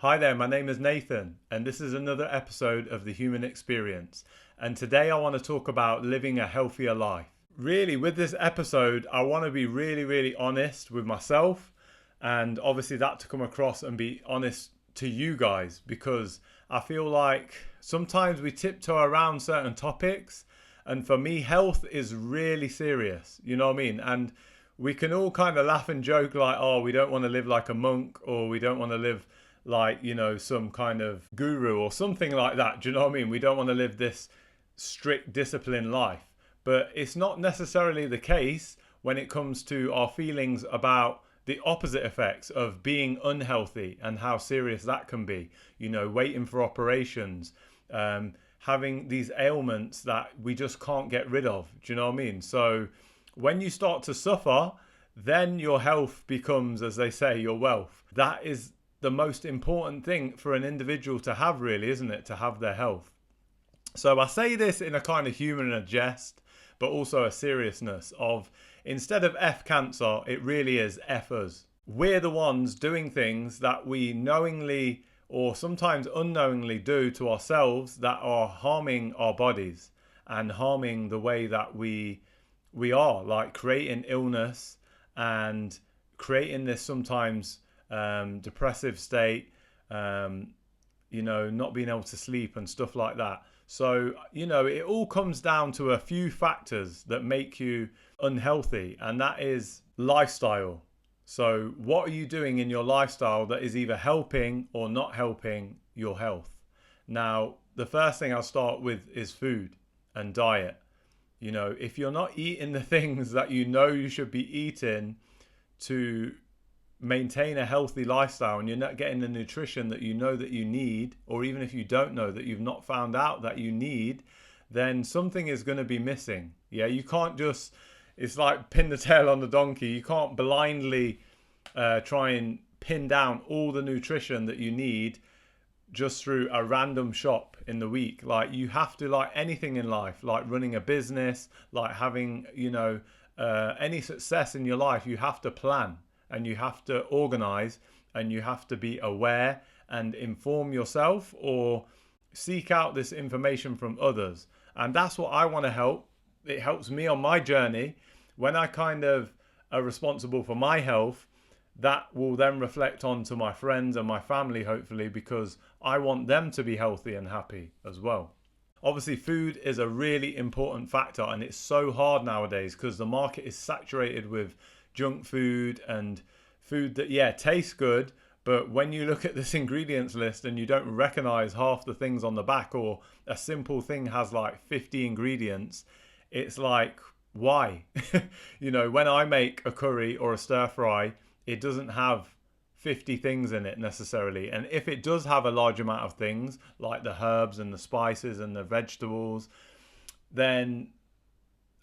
Hi there, my name is Nathan, and this is another episode of The Human Experience. And today I want to talk about living a healthier life. Really, with this episode, I want to be really honest with myself, and obviously that to come across and be honest to you guys, because I feel like sometimes we tiptoe around certain topics, and for me, health is really serious, you know what I mean? And we can all kind of laugh and joke like, oh, we don't want to live like a monk, or we don't want to live like, some kind of guru or something like that. Do you know what I mean? We don't want to live this strict disciplined life. But it's not necessarily the case when it comes to our feelings about the opposite effects of being unhealthy and how serious that can be. Waiting for operations, having these ailments that we just can't get rid of. Do you know what I mean? So when you start to suffer, then your health becomes, as they say, your wealth. That is the most important thing for an individual to have, really, isn't it? To have their health. So I say this in a kind of humour and a jest, but also a seriousness of, instead of F cancer, it really is F us. We're the ones doing things that we knowingly or sometimes unknowingly do to ourselves that are harming our bodies and harming the way that we are, like creating illness and creating this sometimes depressive state, not being able to sleep and stuff like that. So, it all comes down to a few factors that make you unhealthy, and that is lifestyle. So, what are you doing in your lifestyle that is either helping or not helping your health? Now, the first thing I'll start with is food and diet. If you're not eating the things that you should be eating to maintain a healthy lifestyle, and you're not getting the nutrition that that you need, or even if you don't know that you've not found out that you need, then something is going to be missing. Yeah, you can't just, it's like pin the tail on the donkey. You can't blindly try and pin down all the nutrition that you need just through a random shop in the week. Like, you have to, like anything in life, like running a business, like having any success in your life, you have to plan and you have to organize and you have to be aware and inform yourself or seek out this information from others. And that's what I want to help. It helps me on my journey. When I kind of are responsible for my health, that will then reflect on to my friends and my family, hopefully, because I want them to be healthy and happy as well. Obviously, food is a really important factor, and it's so hard nowadays because the market is saturated with junk food and food that, yeah, tastes good, but when you look at this ingredients list and you don't recognize half the things on the back, or a simple thing has like 50 ingredients, it's like, why? When I make a curry or a stir fry, it doesn't have 50 things in it necessarily. And if it does have a large amount of things like the herbs and the spices and the vegetables, then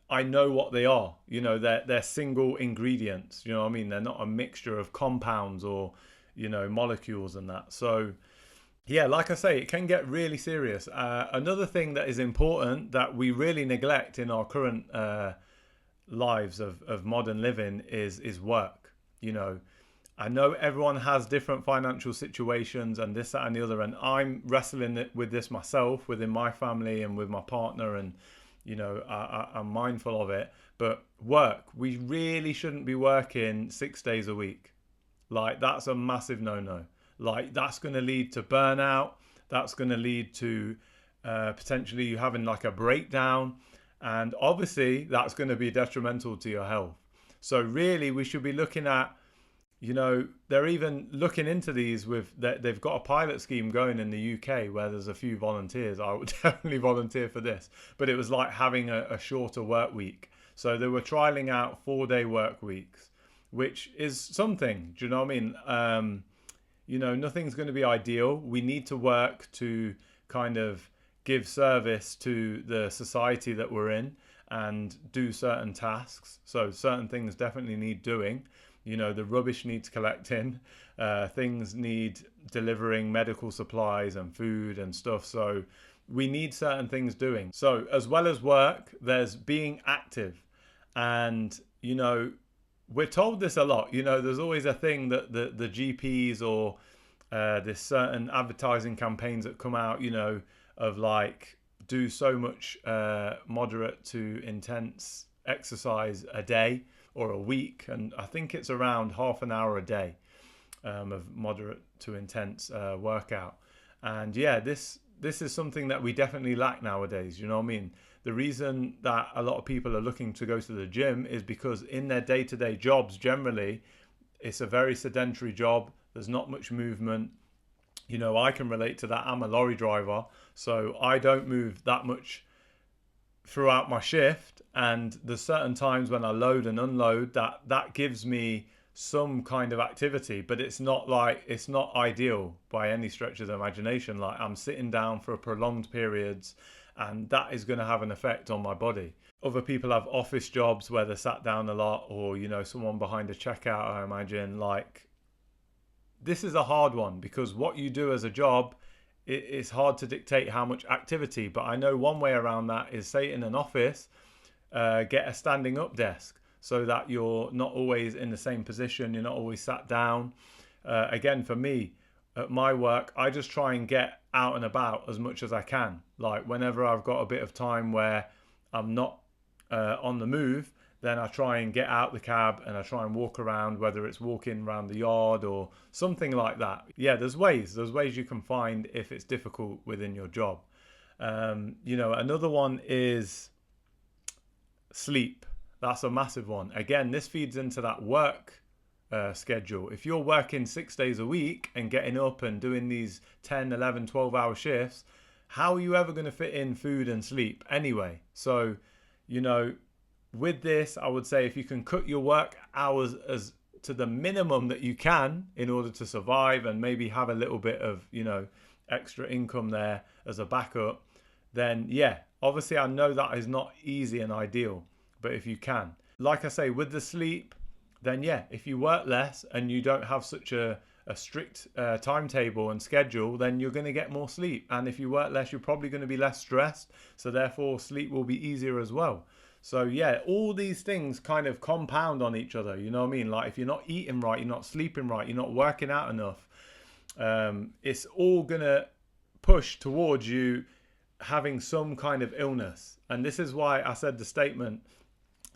I know what they are. They're single ingredients. You know what I mean? They're not a mixture of compounds or, molecules and that. So, yeah, like I say, it can get really serious. Another thing that is important that we really neglect in our current lives of modern living is work. I know everyone has different financial situations and this, that, and the other, and I'm wrestling with this myself within my family and with my partner, and I'm mindful of it. But work, we really shouldn't be working 6 days a week. Like, that's a massive no-no. Like, that's going to lead to burnout. That's going to lead to potentially you having like a breakdown, and obviously that's going to be detrimental to your health. So really, we should be looking at, they're even looking into these they've got a pilot scheme going in the UK where there's a few volunteers. I would definitely volunteer for this, but it was like having a shorter work week. So they were trialing out 4-day work weeks, which is something. Do you know what I mean? Nothing's going to be ideal. We need to work to kind of give service to the society that we're in and do certain tasks. So certain things definitely need doing. The rubbish needs collecting, things need delivering, medical supplies and food and stuff. So we need certain things doing. So as well as work, there's being active. And, we're told this a lot. There's always a thing that the GPs or There's certain advertising campaigns that come out, you know, of like do so much moderate to intense exercise a day or a week, and I think it's around half an hour a day of moderate to intense workout. And yeah, this is something that we definitely lack nowadays. You know what I mean? The reason that a lot of people are looking to go to the gym is because in their day-to-day jobs, generally, it's a very sedentary job. There's not much movement. You know, I can relate to that. I'm a lorry driver, so I don't move that much throughout my shift, and there's certain times when I load and unload that gives me some kind of activity, but it's not ideal by any stretch of the imagination. Like, I'm sitting down for prolonged periods, and that is going to have an effect on my body. Other people have office jobs where they're sat down a lot, or you know, someone behind a checkout, I imagine. Like, this is a hard one because what you do as a job, it's hard to dictate how much activity. But I know one way around that is, say, in an office, get a standing up desk so that you're not always in the same position, you're not always sat down. Again, for me, at my work, I just try and get out and about as much as I can. Like, whenever I've got a bit of time where I'm not on the move, then I try and get out the cab and I try and walk around, whether it's walking around the yard or something like that. Yeah, there's ways you can find if it's difficult within your job. You know, another one is sleep. That's a massive one. Again, this feeds into that work schedule. If you're working 6 days a week and getting up and doing these 10, 11, 12-hour shifts, how are you ever going to fit in food and sleep anyway? So, you know, with this, I would say if you can cut your work hours as to the minimum that you can in order to survive and maybe have a little bit of, you know, extra income there as a backup, then yeah, obviously I know that is not easy and ideal, but if you can, like I say, with the sleep, then yeah, if you work less and you don't have such a strict timetable and schedule, then you're going to get more sleep. And if you work less, you're probably going to be less stressed. So therefore, sleep will be easier as well. So yeah, all these things kind of compound on each other. You know what I mean? Like, if you're not eating right, you're not sleeping right, you're not working out enough, it's all going to push towards you having some kind of illness. And this is why I said the statement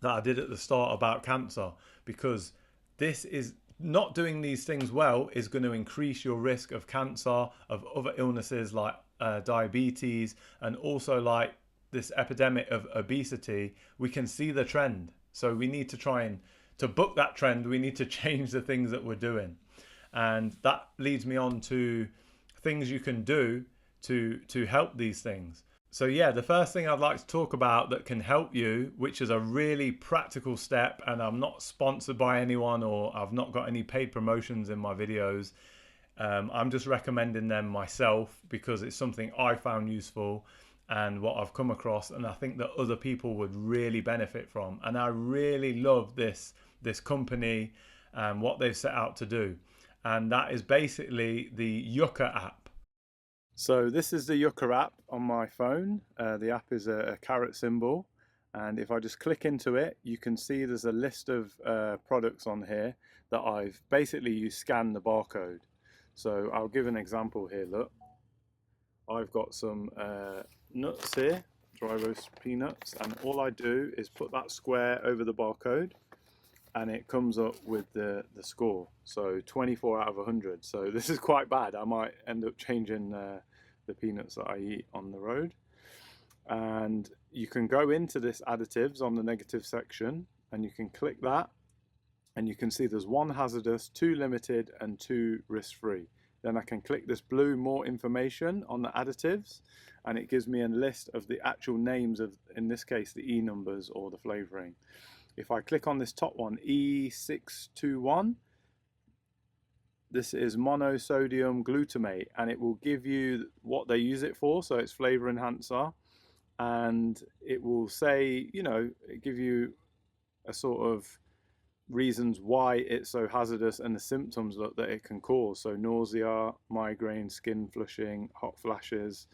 that I did at the start about cancer, because this is not doing these things well is going to increase your risk of cancer, of other illnesses like diabetes, and also like this epidemic of obesity. We can see the trend, so we need to try and to buck that trend. We need to change the things that we're doing, and that leads me on to things you can do to help these things. So yeah, the first thing I'd like to talk about that can help you, which is a really practical step, and I'm not sponsored by anyone or I've not got any paid promotions in my videos. I'm just recommending them myself because it's something I found useful and what I've come across, and I think that other people would really benefit from. And I really love this company and what they've set out to do. And that is basically the Yucca app. So this is the Yucca app on my phone. The app is a carrot symbol, and if I just click into it, you can see there's a list of products on here that I've basically scanned the barcode. So I'll give an example here. Look, I've got some nuts here, dry roast peanuts, and all I do is put that square over the barcode and it comes up with the score. So 24 out of 100. So this is quite bad. I might end up changing the peanuts that I eat on the road. And you can go into this additives on the negative section, and you can click that, and you can see there's 1 hazardous, 2 limited, and 2 risk-free. Then I can click this blue more information on the additives, and it gives me a list of the actual names of, in this case, the E numbers or the flavoring. If I click on this top one, E621, this is monosodium glutamate, and it will give you what they use it for, so it's flavor enhancer, and it will say, you know, give you a sort of reasons why it's so hazardous and the symptoms that it can cause. So nausea, migraine, skin flushing, hot flashes.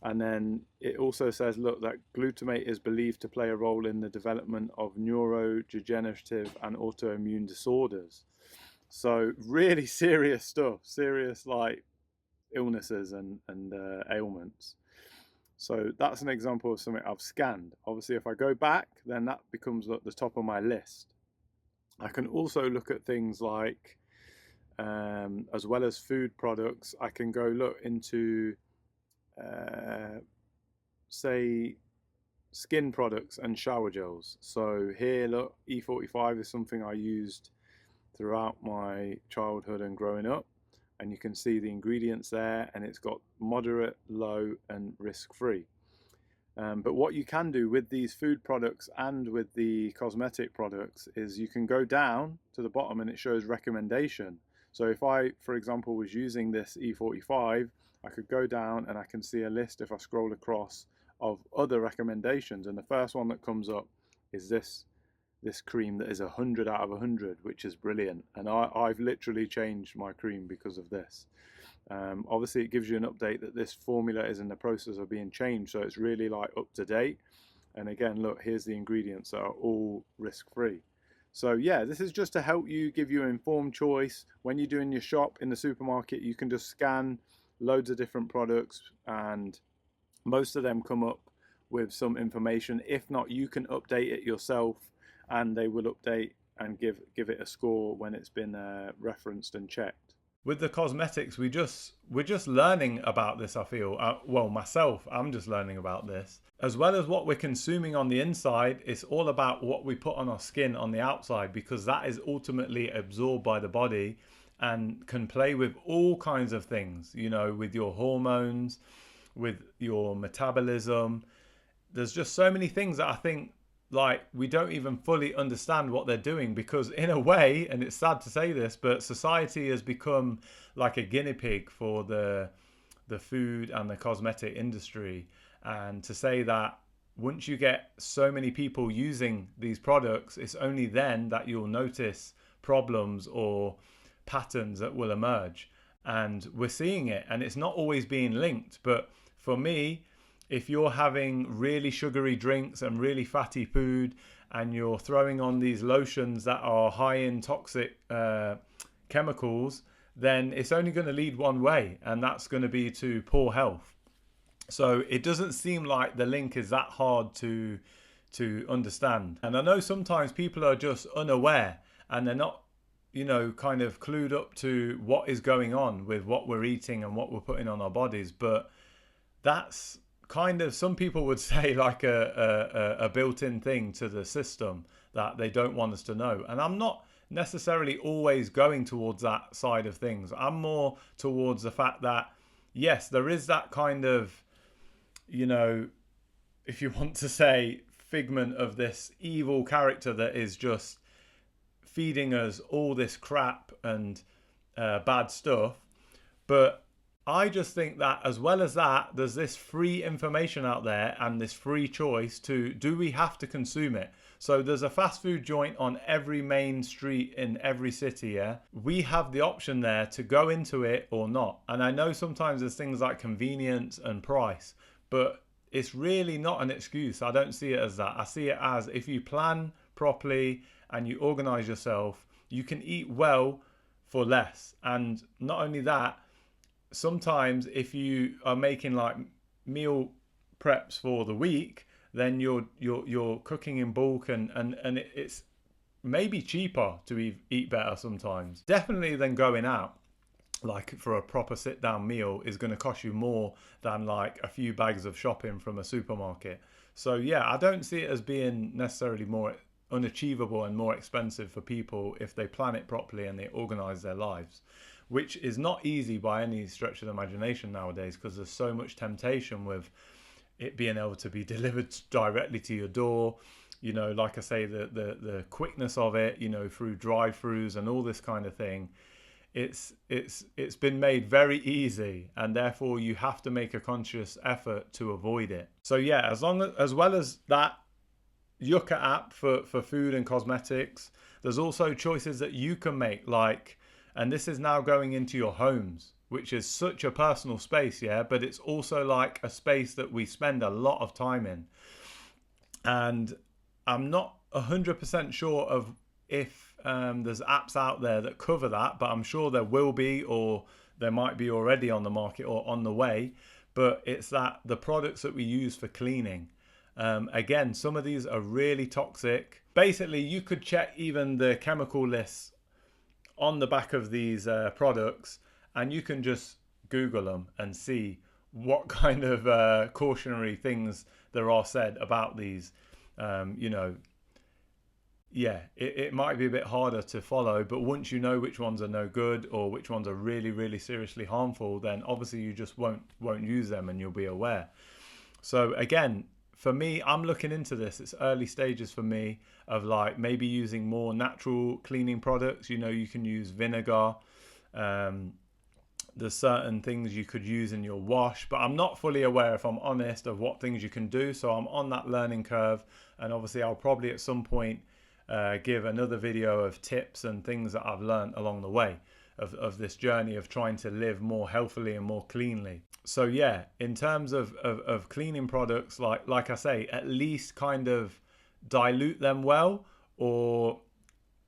And then it also says, look, that glutamate is believed to play a role in the development of neurodegenerative and autoimmune disorders. So really serious stuff, serious like illnesses and ailments. So that's an example of something I've scanned. Obviously, if I go back, then that becomes at the top of my list. I can also look at things like, as well as food products, I can go look into, uh, say, skin products and shower gels. So here, look, E45 is something I used throughout my childhood and growing up. And you can see the ingredients there, and it's got moderate, low, and risk-free. But what you can do with these food products and with the cosmetic products is you can go down to the bottom and it shows recommendation. So if I, for example, was using this E45, I could go down and I can see a list if I scroll across of other recommendations. And the first one that comes up is this cream that is 100 out of 100, which is brilliant. And I've literally changed my cream because of this. Obviously, it gives you an update that this formula is in the process of being changed, so it's really like up to date. And again, look, here's the ingredients that are all risk-free. So yeah, this is just to help you, give you an informed choice. When you're doing your shop in the supermarket, you can just scan loads of different products, and most of them come up with some information. If not, you can update it yourself, and they will update and give it a score when it's been referenced and checked. With the cosmetics, we're just learning about this. I feel well, myself, I'm just learning about this as well as what we're consuming on the inside. It's all about what we put on our skin on the outside, because that is ultimately absorbed by the body and can play with all kinds of things, you know, with your hormones, with your metabolism. There's just so many things that I think like we don't even fully understand what they're doing, because in a way, and it's sad to say this, but society has become like a guinea pig for the food and the cosmetic industry. And to say that once you get so many people using these products, it's only then that you'll notice problems or patterns that will emerge. And we're seeing it, and it's not always being linked. But for me, if you're having really sugary drinks and really fatty food, and you're throwing on these lotions that are high in toxic chemicals, then it's only going to lead one way, and that's going to be to poor health. So it doesn't seem like the link is that hard to understand. And I know sometimes people are just unaware, and they're not, you know, kind of clued up to what is going on with what we're eating and what we're putting on our bodies. But that's kind of, some people would say, like a built-in thing to the system that they don't want us to know. And I'm not necessarily always going towards that side of things. I'm more towards the fact that yes, there is that kind of, you know, if you want to say, figment of this evil character that is just feeding us all this crap and bad stuff. But I just think that as well as that, there's this free information out there and this free choice to, do we have to consume it? So there's a fast food joint on every main street in every city, yeah? We have the option there to go into it or not. And I know sometimes there's things like convenience and price, but it's really not an excuse. I don't see it as that. I see it as, if you plan properly and you organize yourself, you can eat well for less. And not only that, sometimes if you are making like meal preps for the week, then you're cooking in bulk, and it's maybe cheaper to eat better sometimes, definitely, than going out. Like for a proper sit down meal is going to cost you more than like a few bags of shopping from a supermarket. So yeah, I don't see it as being necessarily more unachievable and more expensive for people if they plan it properly and they organize their lives, which is not easy by any stretch of the imagination nowadays, because there's so much temptation with it being able to be delivered directly to your door. You know, like I say, the quickness of it, you know, through drive-throughs and all this kind of thing. It's been made very easy, and therefore you have to make a conscious effort to avoid it. So yeah, as well as that Yucca app for food and cosmetics, there's also choices that you can make, like, and this is now going into your homes, which is such a personal space, yeah, but it's also like a space that we spend a lot of time in. And I'm not 100% sure of if there's apps out there that cover that, but I'm sure there will be, or there might be already on the market or on the way. But it's that the products that we use for cleaning, again, some of these are really toxic. Basically, you could check even the chemical lists on the back of these products, and you can just Google them and see what kind of cautionary things there are said about these. You know, yeah, it might be a bit harder to follow, but once you know which ones are no good or which ones are really, really seriously harmful, then obviously you just won't use them, and you'll be aware. So again, for me, I'm looking into this. It's early stages for me of like maybe using more natural cleaning products. You know, you can use vinegar. There's certain things you could use in your wash, but I'm not fully aware, if I'm honest, of what things you can do. So I'm on that learning curve, and obviously I'll probably at some point give another video of tips and things that I've learned along the way of this journey of trying to live more healthily and more cleanly. So yeah, in terms of cleaning products, like I say, at least kind of dilute them well, or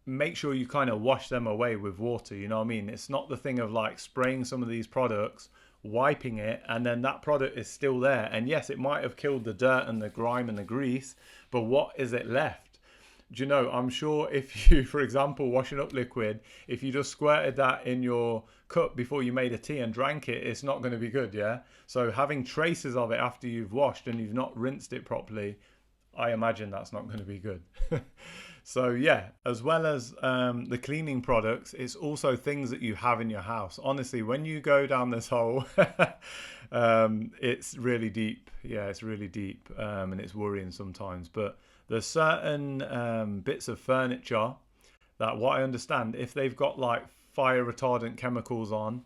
make sure you kind of wash them away with water. You know what I mean? It's not the thing of like spraying some of these products, wiping it, and then that product is still there. And yes, it might have killed the dirt and the grime and the grease, but what is it left? Do you know, I'm sure if you, for example, washing up liquid, if you just squirted that in your cup before you made a tea and drank it, it's not going to be good, yeah? So having traces of it after you've washed and you've not rinsed it properly, I imagine that's not going to be good. So yeah, as well as the cleaning products, it's also things that you have in your house. Honestly, when you go down this hole, it's really deep. Yeah, it's really deep, and it's worrying sometimes. But there's certain bits of furniture that, what I understand, if they've got like fire retardant chemicals on,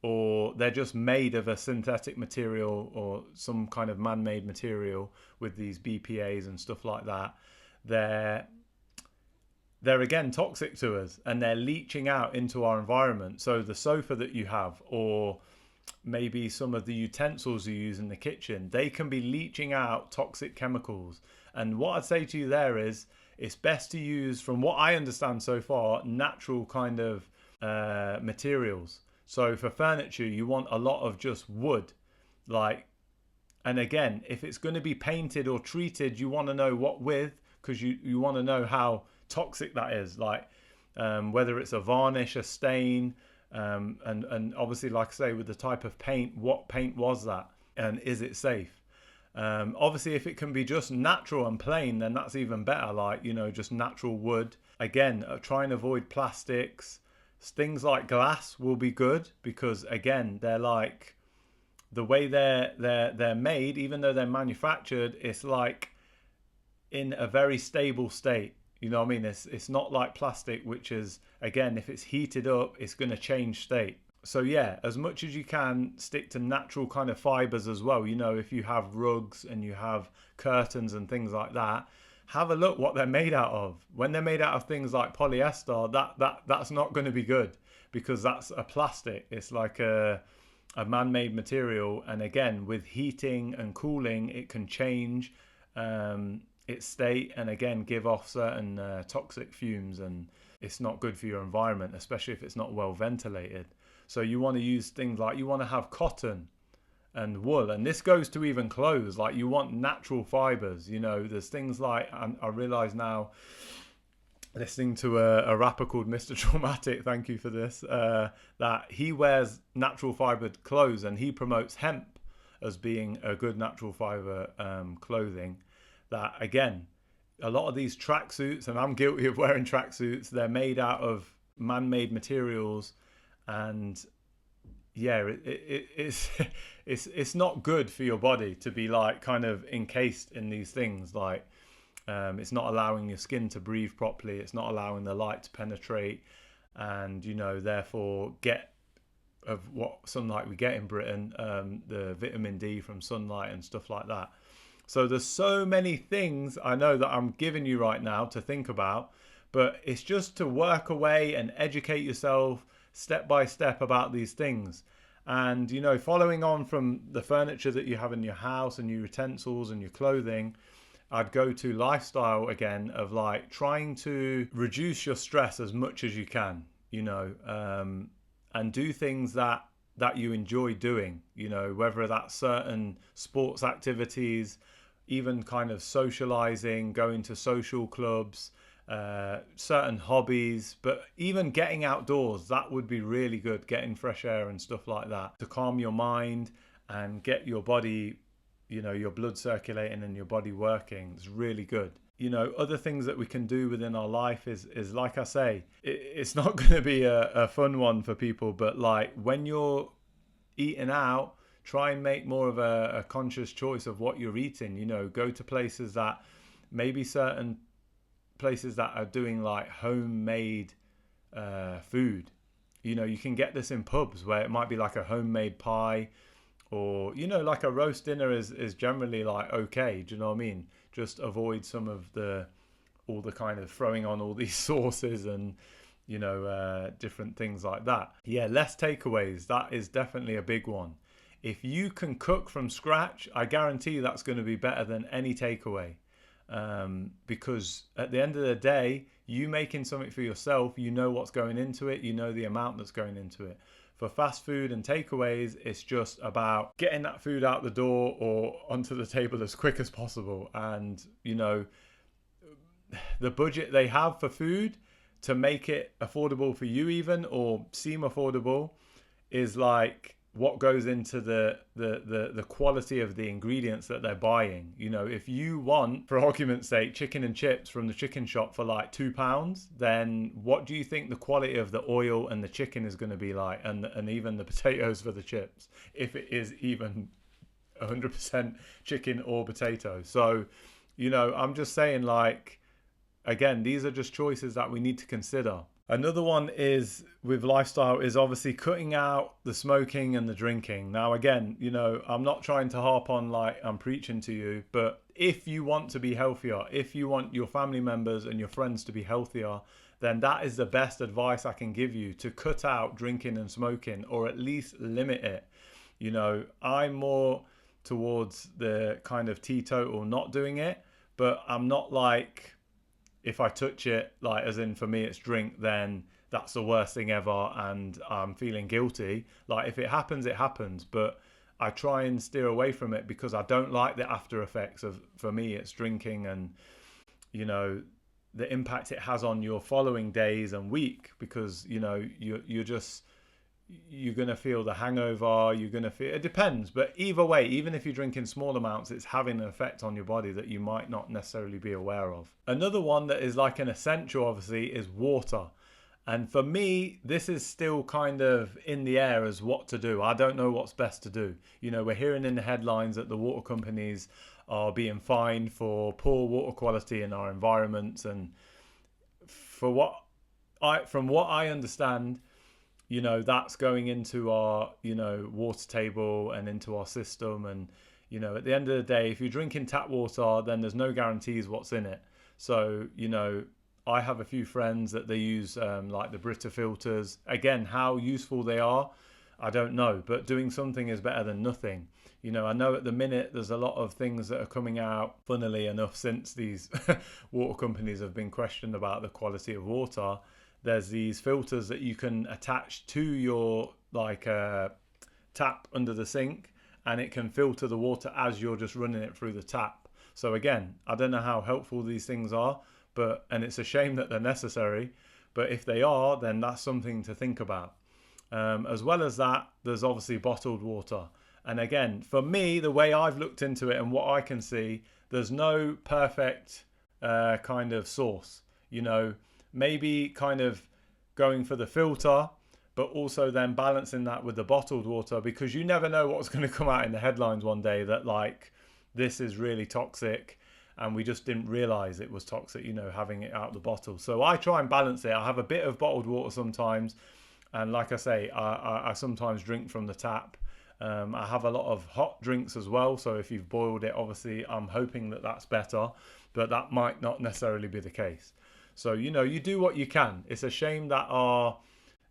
or they're just made of a synthetic material or some kind of man-made material with these BPAs and stuff like that, they're again toxic to us, and they're leaching out into our environment. So the sofa that you have, or maybe some of the utensils you use in the kitchen, they can be leaching out toxic chemicals. And what I'd say to you there is, it's best to use, from what I understand so far, natural kind of materials. So for furniture, you want a lot of just wood, like, and again, if it's going to be painted or treated, you want to know what with, because you want to know how toxic that is, like whether it's a varnish, a stain, and obviously, like I say, with the type of paint, what paint was that, and is it safe? Obviously, if it can be just natural and plain, then that's even better, like, you know, just natural wood. Again, try and avoid plastics. Things like glass will be good, because again, they're like, the way they're made, even though they're manufactured, it's like in a very stable state. You know what I mean? It's not like plastic, which is, again, if it's heated up, it's going to change state. So yeah, as much as you can, stick to natural kind of fibers as well. You know, if you have rugs and you have curtains and things like that, have a look what they're made out of. When they're made out of things like polyester, that's not going to be good, because that's a plastic. It's like a man-made material, and again, with heating and cooling, it can change its state, and again give off certain toxic fumes, and it's not good for your environment, especially if it's not well ventilated. So you want to use things like, you want to have cotton and wool, and this goes to even clothes. Like, you want natural fibers. You know, there's things like, I realize now, listening to a rapper called Mr. Traumatic, thank you for this, that he wears natural fibered clothes, and he promotes hemp as being a good natural fiber clothing. That again, a lot of these tracksuits, and I'm guilty of wearing tracksuits, they're made out of man-made materials, and yeah, it's it's not good for your body to be like kind of encased in these things. Like, it's not allowing your skin to breathe properly. It's not allowing the light to penetrate, and you know, therefore, get of what sunlight we get in Britain, the vitamin D from sunlight and stuff like that. So there's so many things I know that I'm giving you right now to think about, but it's just to work away and educate yourself step by step about these things. And, you know, following on from the furniture that you have in your house and your utensils and your clothing, I'd go to lifestyle again of like trying to reduce your stress as much as you can, and do things that you enjoy doing, whether that's certain sports activities, even kind of socializing, going to social clubs, certain hobbies, but even getting outdoors, that would be really good, getting fresh air and stuff like that to calm your mind and get your body, your blood circulating and your body working. It's really good. Other things that we can do within our life is like I say, it's not going to be a fun one for people, but like when you're eating out, try and make more of a conscious choice of what you're eating. Go to places that, maybe certain places that are doing like homemade food. You can get this in pubs where it might be like a homemade pie, or like a roast dinner is generally like okay. Do you know what I mean? Just avoid some of all the kind of throwing on all these sauces and different things like that. Yeah, less takeaways. That is definitely a big one. If you can cook from scratch, I guarantee that's going to be better than any takeaway. Because at the end of the day, you making something for yourself, you know what's going into it, you know the amount that's going into it. For fast food and takeaways, it's just about getting that food out the door or onto the table as quick as possible. And the budget they have for food, to make it affordable for you even, or seem affordable, is like what goes into the quality of the ingredients that they're buying. If you want, for argument's sake, chicken and chips from the chicken shop for like £2, then what do you think the quality of the oil and the chicken is going to be like, and even the potatoes for the chips, if it is even 100% chicken or potato? So I'm just saying, like, again, these are just choices that we need to consider. Another one is with lifestyle is obviously cutting out the smoking and the drinking. Now, again, I'm not trying to harp on like I'm preaching to you, but if you want to be healthier, if you want your family members and your friends to be healthier, then that is the best advice I can give you, to cut out drinking and smoking, or at least limit it. I'm more towards the kind of teetotal, not doing it, but I'm not like, if I touch it, like as in for me it's drink, then that's the worst thing ever and I'm feeling guilty. Like if it happens, it happens, but I try and steer away from it because I don't like the after effects of, for me it's drinking, and the impact it has on your following days and week, because you're going to feel the hangover, you're going to feel, it depends, but either way, even if you're drinking small amounts, it's having an effect on your body that you might not necessarily be aware of. Another one that is like an essential, obviously, is water. And for me, this is still kind of in the air as what to do. I don't know what's best to do. We're hearing in the headlines that the water companies are being fined for poor water quality in our environments, and from what I understand, that's going into our, water table and into our system. And, at the end of the day, if you're drinking tap water, then there's no guarantees what's in it. So, I have a few friends that they use like the Brita filters. Again, how useful they are, I don't know. But doing something is better than nothing. I know at the minute there's a lot of things that are coming out, funnily enough, since these water companies have been questioned about the quality of water. There's these filters that you can attach to your tap under the sink, and it can filter the water as you're just running it through the tap. So again, I don't know how helpful these things are, and it's a shame that they're necessary, but if they are, then that's something to think about. As well as that, there's obviously bottled water. And again, for me, the way I've looked into it and what I can see, there's no perfect kind of source. Maybe kind of going for the filter, but also then balancing that with the bottled water, because you never know what's going to come out in the headlines one day that like this is really toxic and we just didn't realize it was toxic, having it out of the bottle. So I try and balance it. I have a bit of bottled water sometimes, and like I say, I sometimes drink from the tap. I have a lot of hot drinks as well, so if you've boiled it, obviously I'm hoping that that's better, but that might not necessarily be the case. So, you do what you can. It's a shame that our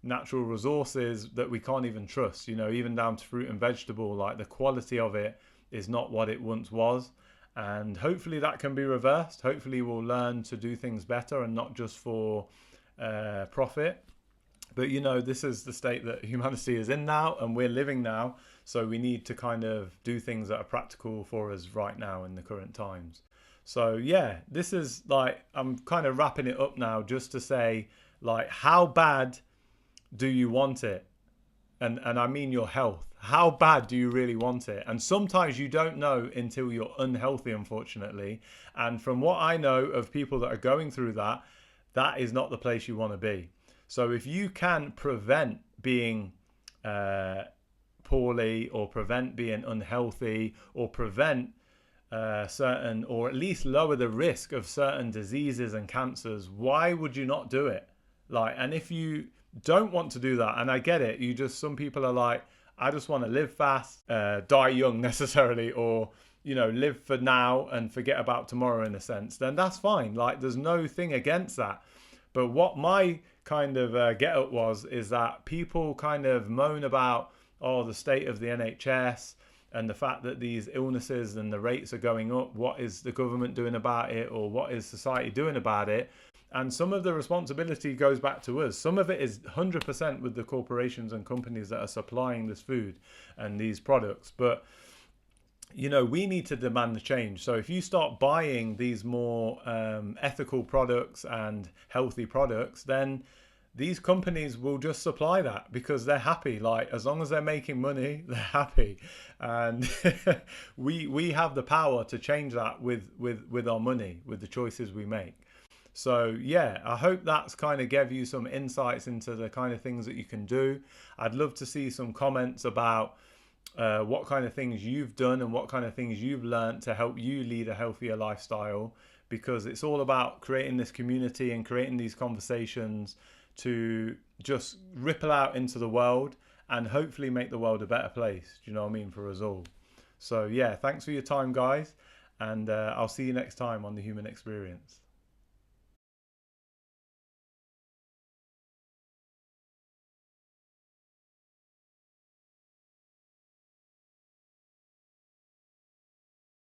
natural resources that we can't even trust, even down to fruit and vegetable, like the quality of it is not what it once was. And hopefully that can be reversed. Hopefully we'll learn to do things better and not just for profit. But this is the state that humanity is in now, and we're living now. So we need to kind of do things that are practical for us right now in the current times. So yeah, this is like, I'm kind of wrapping it up now just to say, like, how bad do you want it? And I mean your health. How bad do you really want it? And sometimes you don't know until you're unhealthy, unfortunately. And from what I know of people that are going through that, that is not the place you want to be. So if you can prevent being poorly, or prevent being unhealthy, or prevent certain, or at least lower the risk of certain diseases and cancers, why would you not do it? Like, and if you don't want to do that, and I get it, some people are like, I just want to live fast, die young necessarily, or live for now and forget about tomorrow in a sense, then that's fine. Like, there's no thing against that. But what my kind of get up is that people kind of moan about, the state of the NHS and the fact that these illnesses and the rates are going up. What is the government doing about it, or what is society doing about it? And some of the responsibility goes back to us. Some of it is 100% with the corporations and companies that are supplying this food and these products. But we need to demand the change. So if you start buying these more ethical products and healthy products, then these companies will just supply that because they're happy. Like, as long as they're making money, they're happy. And we have the power to change that with our money, with the choices we make. So yeah, I hope that's kind of gave you some insights into the kind of things that you can do. I'd love to see some comments about what kind of things you've done and what kind of things you've learned to help you lead a healthier lifestyle, because it's all about creating this community and creating these conversations to just ripple out into the world and hopefully make the world a better place. Do you know what I mean? For us all. So yeah, thanks for your time, guys. And I'll see you next time on The Human Experience.